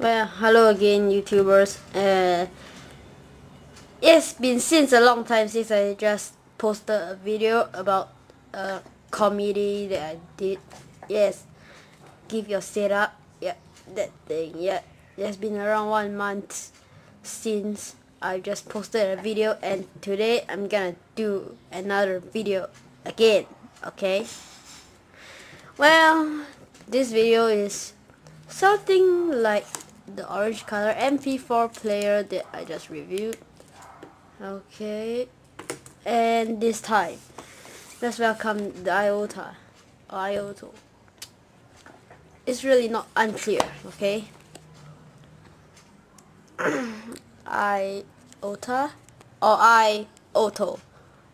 Well, hello again, YouTubers. It's been since a long time since I just posted a video about a comedy that I did. Yes, give your setup. Yeah, that thing. Yeah, it's been around 1 month since I just posted a video, and today I'm gonna do another video again. Okay. Well, this video is something like the orange color MP4 player that I just reviewed. Okay, and this time let's welcome the iOta or iOta. It's really not unclear. Okay, iOta or iOta.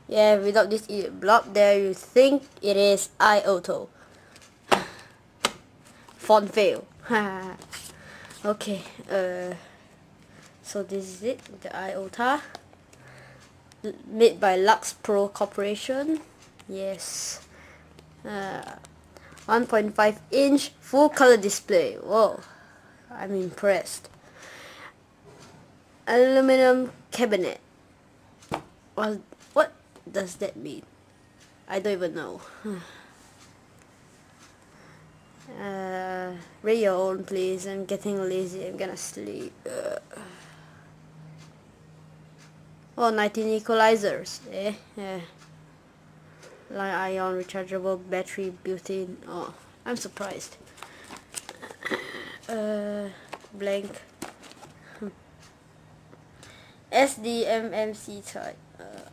Yeah, without this blob there, you think it is iOta. Font fail. Okay, so this is it, the iOta, made by Lux Pro Corporation. Yes, 1.5 inch full color display. Whoa, I'm impressed. Aluminum cabinet. Well, what does that mean? I don't even know. Rate your own, please. I'm getting lazy. I'm gonna sleep. Oh, 19 equalizers. Light ion rechargeable battery built in. Oh, I'm surprised. Blank. SDMMC type.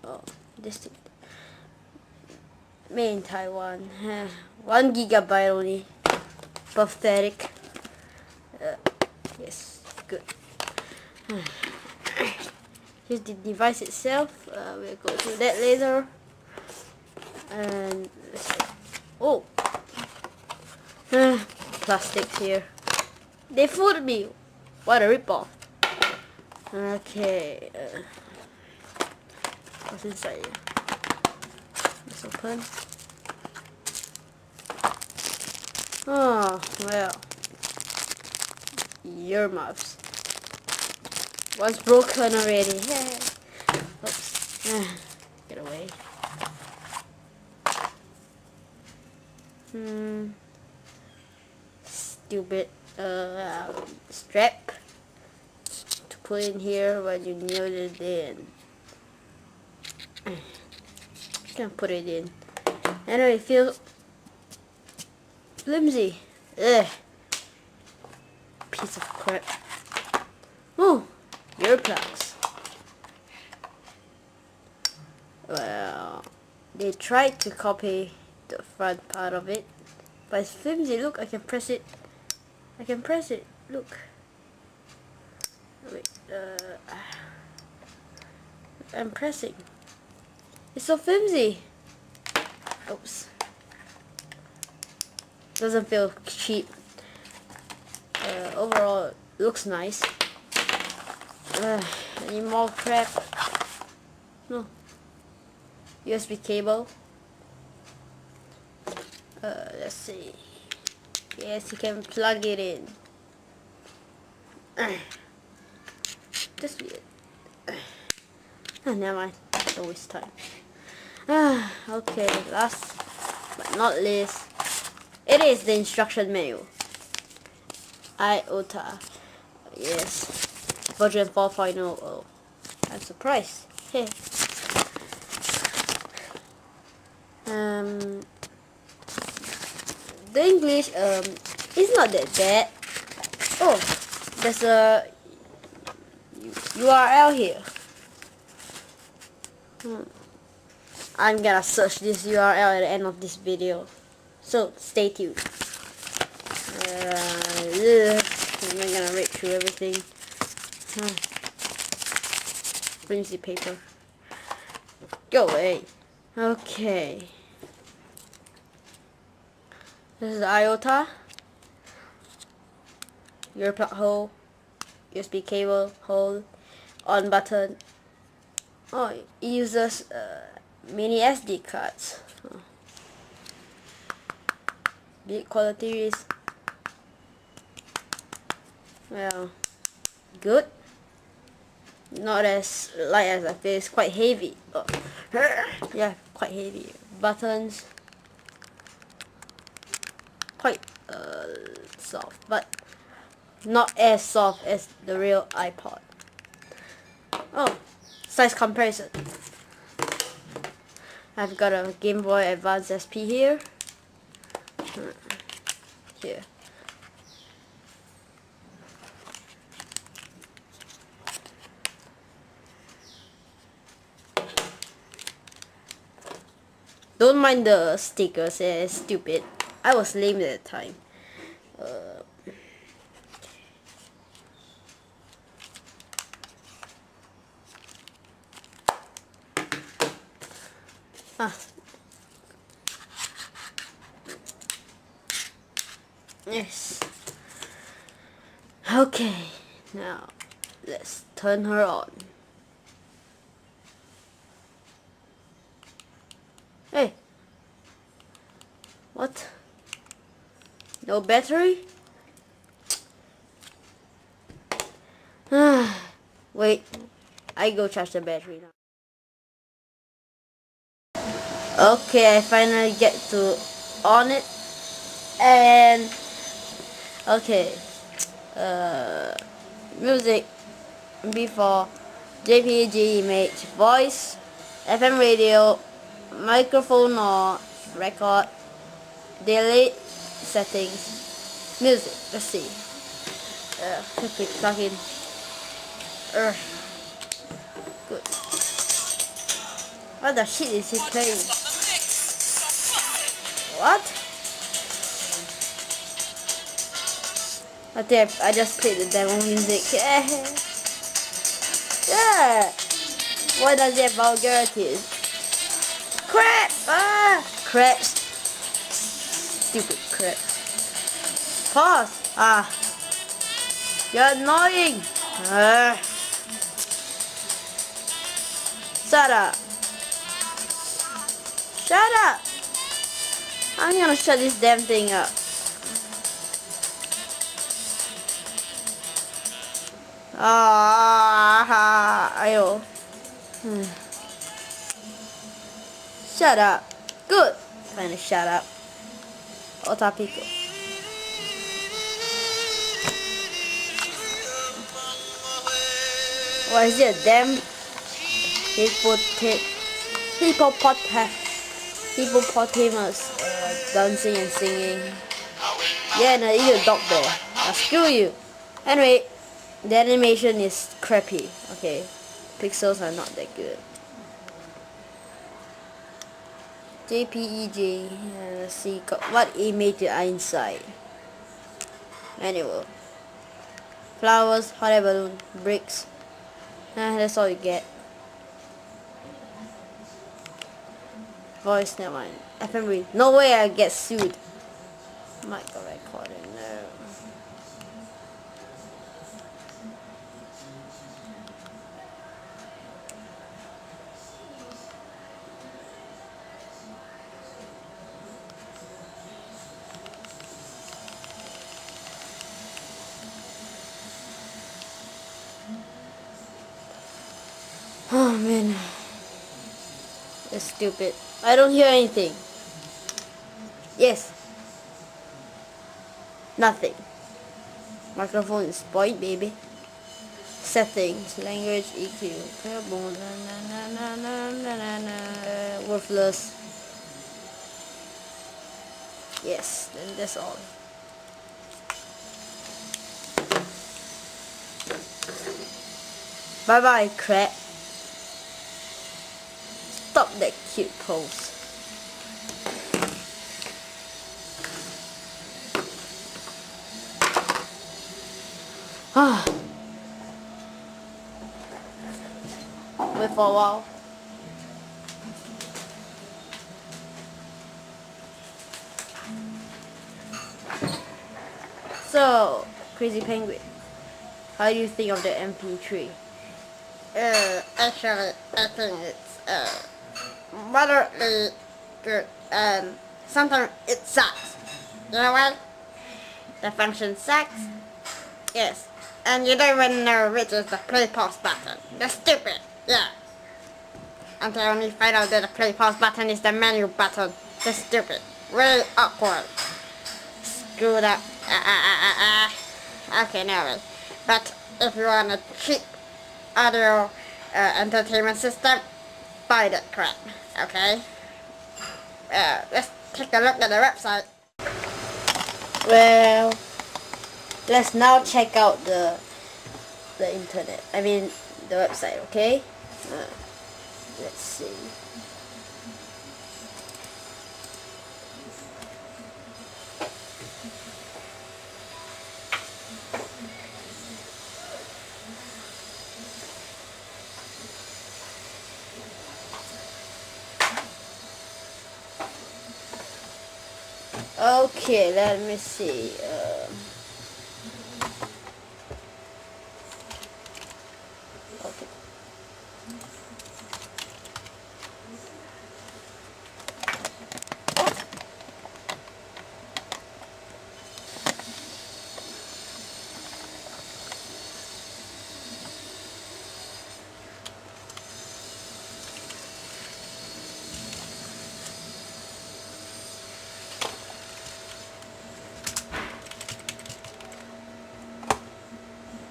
Oh, this thing. Made in Taiwan. 1 gigabyte only. Pathetic. Yes, good. Here's the device itself. We'll go through that later. And let's see. Oh, plastics here. They fooled me. What a ripoff. Okay. What's inside here? Let's open. Oh, well. Earmuffs. One's broken already. Oops. Get away. Stupid strap to put in here when you nail it in. Can't put it in. Anyway, it feels flimsy. Ugh. Piece of crap. Oh, earplugs. Well, they tried to copy the front part of it, but it's flimsy. Look, I can press it. I can press it. Look. Wait. I'm pressing. It's so flimsy. Oops. Doesn't feel cheap. Overall, it looks nice. Any more crap? No. USB cable. Let's see. Yes, you can plug it in. Just weird. Never mind. Don't waste time. Okay, last but not least, it is the instruction manual. iOta. Yes. Version 4.0. Oh, I'm surprised. Hey. The English is not that bad. Oh, there's a URL here. I'm gonna search this URL at the end of this video, so stay tuned. I'm not gonna read through everything. Flimsy paper. Go away. Okay. This is the iOta. Earplug hole. USB cable hole. On button. Oh, it uses mini SD cards. Build quality is Well, good. Not as light as I feel. It's quite heavy. Oh. Yeah, quite heavy. Buttons, quite soft, but not as soft as the real iPod. Oh, size comparison. I've got a Game Boy Advance SP here. Here. Don't mind the stickers, it's stupid. I was lame at the time. Ah. Yes. Okay, now let's turn her on. Hey. What? No battery? Wait, I go charge the battery now. Okay, I finally get to on it, and okay, music, MP4, JPG image, voice, FM radio, microphone or record, delete, settings, music. Let's see. Quickly plug in. Good. What the shit is he playing? What? I just played the demo music. Yeah. Why does it have vulgarities? Crap! Ah! Crap. Stupid crap. Pause. Ah. You're annoying. Shut up. Shut up. I'm gonna shut this damn thing up. Ayo. Shut up. Good. Finally shut up. Ota pico. What is it? Damn hippopotamus dancing and singing. Yeah, and I eat a dog there. Now screw you. Anyway, the animation is crappy. Okay, pixels are not that good. JPEG. Let's see what image did I inside. Anyway, flowers, hot air balloon, bricks. That's all you get. Voice, never mind. FM read. No way I get sued. Mic recording, no. Oh man, it's stupid. I don't hear anything. Yes. Nothing. Microphone is spoiled, baby. Settings, language, EQ, worthless. Yes, then that's all. Bye bye, crap. Stop that cute pose. Wait for a while. So, Crazy Penguin, how do you think of the MP3? Actually, I think it's moderately good, and sometimes it sucks. You know what? The function sucks. Yes, And you don't even know which is the play pause button. That's stupid. Yeah. Until I only find out that the play pause button is the menu button. That's stupid. Very awkward. Screwed up. Okay, no way. But if you want a cheap audio entertainment system, buy that crap. Okay? Let's take a look at the website. Well, let's now check out the internet. I mean the website. Okay. Let's see. Okay, let me see. Okay.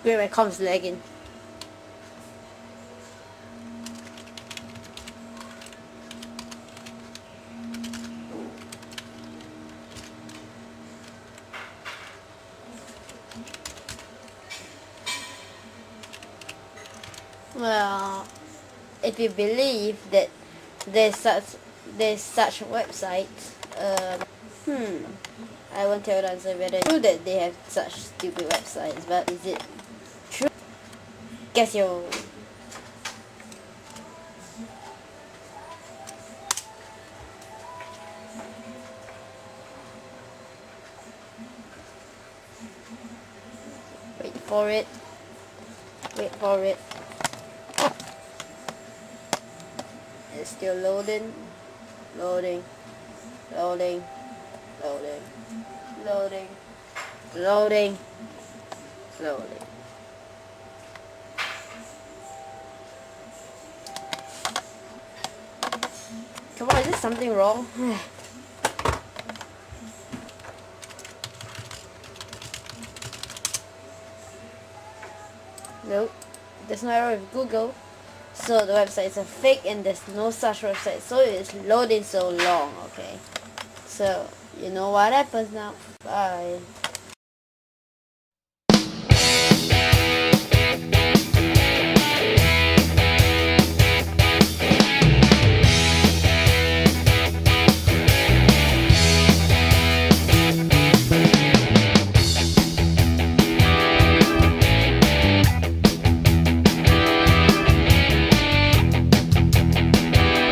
Wait, my com's lagging. Well, if you believe that there's such websites, I won't tell the answer whether it's true that they have such stupid websites, but is it true? Guess you. Wait for it. Wait for it. It's still loading. Loading. Loading. Loading. Loading. Loading. Loading. Come on, is there something wrong? Nope, there's no error with Google. So the website is a fake and there's no such website. So it's loading so long, okay? So, you know what happens now. Bye.